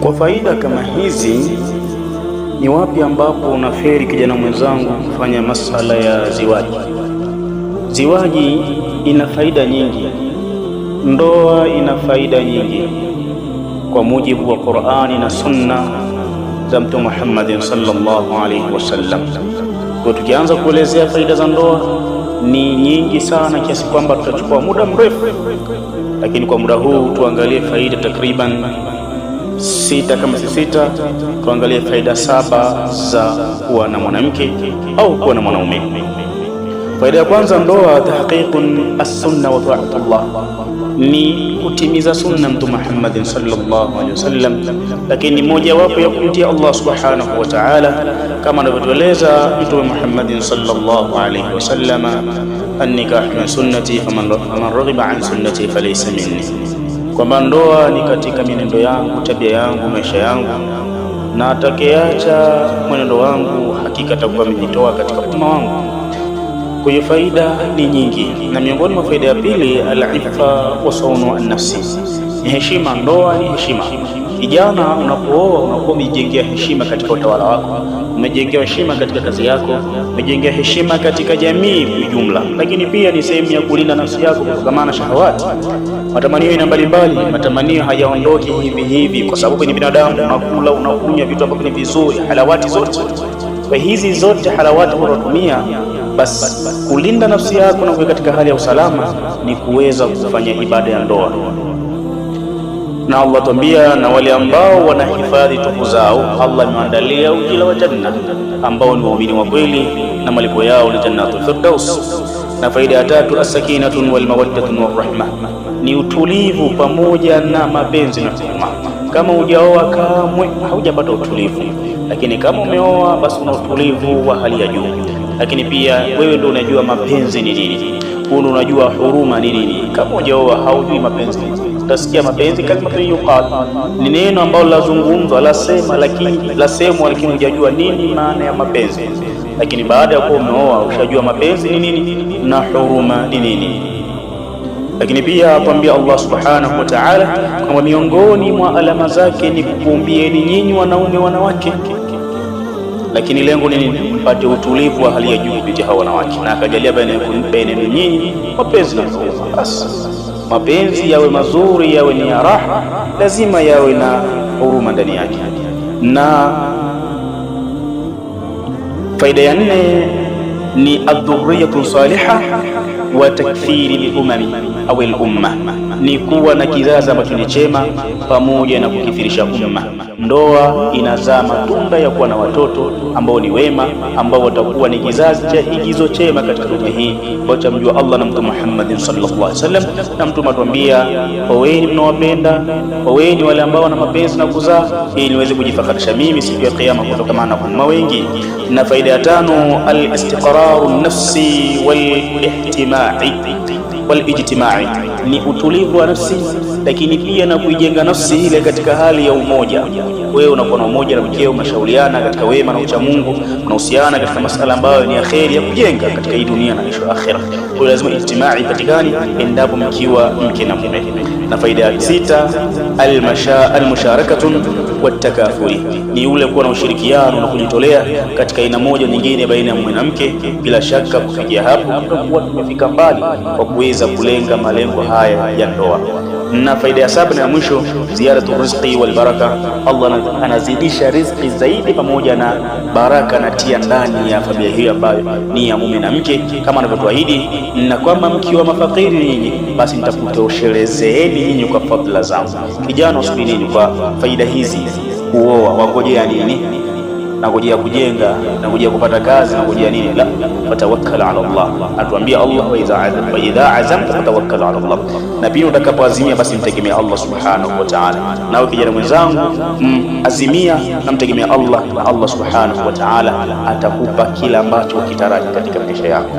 Kwa faida kama hizi, ni wapi ambapo unaferi kijana mwenzangu kufanya masala ya ziwaji? Ziwaji ina faida nyingi, ndoa ina faida nyingi kwa mujibu wa Qur'ani na Sunna za Mtume Muhammad sallallahu alaihi wasallam. Kwa tukianza kuelezea faida za ndoa ni nyingi sana kiasi kwamba tutachukua muda mrefu, lakini kwa muda huu tuangalie faida takriban sita, kama si sita, tuangalie faida 7 za kuwa na mwanamke au kuwa na mwanaume. Faida ya kwanza, ndoa tahqiqun as-sunna wa ta'atullah, ni kutimiza sunna Mtume Muhammad sallallahu alaihi wasallam, lakini moja wapo ya kumtia Allah subhanahu wa ta'ala, kama anavyotueleza Mtume Muhammad sallallahu alaihi wasallam, an-nikahu min sunnati faman raghiba an sunnati falaysa minni, kwamba ndoa ni katika mienendo yangu, tabia yangu, maisha yangu, na atakayeacha mwenendo wangu hakika atakuwa amejitoa katika umma wangu. Kwa hiyo faida ni nyingi, na miongoni mwa faida ya pili, al-iffa wa sawnu an-nafsi, ni heshima. Ndoa ni heshima. Kijana unapooa unakuwa umejengea heshima katika utawala wako, umejengea heshima katika kazi yako, umejengea heshima katika jamii kwa ujumla, lakini pia ni sehemu ya kulinda nafsi yako kutokana na shahawati, matamanio aina mbalimbali. Matamanio hayaondoki hivi hivi, kwa sababu ni binadamu, unakula unakunywa vitu ambavyo ni vizuri, halawati zote. Kwa hizi zote halawati unatumia, basi kulinda nafsi yako na kuwa katika hali ya usalama ni kuweza kufanya ibada ya ndoa. Na Allah tuambia, na wale ambao wanahifadhi tupu zao Allah amewaandalia ujira wa janna, ambao ni waumini wa kweli, na malipo yao ni jannatul firdaus. Na faida ya tatu, as-sakinatu wal mawaddatu war rahma, ni utulivu pamoja na mapenzi na huruma. Kama hujaoa kamwe haujapata utulivu, lakini kama umeoa basi una utulivu wa hali ya juu. Lakini pia wewe ndio unajua mapenzi ni nini, wewe unajua huruma ni nini. Kama hujaoa haujui mapenzi. Utasikia mapenzi kama yuqal, ni neno ambalo lazungumzwa, lasemwa, lakini hujajua nini maana ya mapenzi. Lakini baada ya kuwa umeoa ushajua mapenzi ni nini na huruma ni nini. Lakini pia atuambia Allah subhanahu wa ta'ala kwamba miongoni mwa alama zake ni kukuumbieni nyinyi wanaume wanawake, lakini lengo ni nini? Mpate utulivu wa hali ya juu kupitia hao wanawake, na akajalia baina yenu nyinyi mapenzi na huruma. Basi mapenzi yawe mazuri, yawe ni ya raha, lazima yawe na huruma ndani yake. Na faida ya 4 ni adh-dhurriyyatu salihah wa takthiri al-umami au al-umma, ni kuwa na kizazi ambacho ni chema pamoja na kukithirisha umma. Ndoa inazaa matunda ya kuwa na watoto ambao ni wema, ambao watakuwa ni kizazi cha igizo chema katika dunia hii, ambao chamjua Allah na Mtume Muhammad sallallahu alaihi wasallam. Na Mtume atuambia, oweni mnaowapenda, oweni wale ambao wana mapenzi na kuzaa, ili niweze kujifakharisha mimi siku ya kiyama kutokana na umma wengi. Na faida ya 5, al-istiqraru an-nafsi wal-ijtimai, ni utulivu wa nafsi, lakini pia na kuijenga nafsi ile katika hali ya umoja. Wewe unakuwa na umoja na mkeo, mnashauriana katika wema na ucha Mungu, mnahusiana katika masala ambayo ni kheri ya kujenga katika hii dunia na kesho akhera. Kwa hiyo lazima ijtimai patikane endapo mkiwa mke na mume. Na faida ya 6, al-musharakatu wat-takafuri, ni ule kuwa na ushirikiano na kujitolea katika aina moja nyingine baina ya mume na mke. Bila shaka kufikia hapo tutakuwa tumefika mbali kwa kuweza kulenga malengo haya ya ndoa. Na faida ya 7 na ya mwisho, ziyadatu rizqi wal baraka, Allah anazidisha riziki zaidi pamoja na baraka na tia ndani ya familia hiyo ambayo ni ya mume na mke, kama anavyotuahidi, na kwamba mkiwa mafakiri nyinyi basi nitakutoshelezeni nyinyi kwa fadhila zangu. Kijana usubiri nini kwa faida hizi? Kuoa wangojea nini? Nangojea kujenga, nangojea kupata kazi, nangojea nini? La, fatawakkal ala Allah. Atuambia Allah, wa idha azamta fatawakkal ala Allah. Na pia utakapoazimia basi mtegemee Allah subhanahu wa ta'ala. Nawe kijana mwenzangu, azimia na mtegemea Allah, na Allah subhanahu wa ta'ala atakupa kila ambacho ukitaraji katika maisha yako.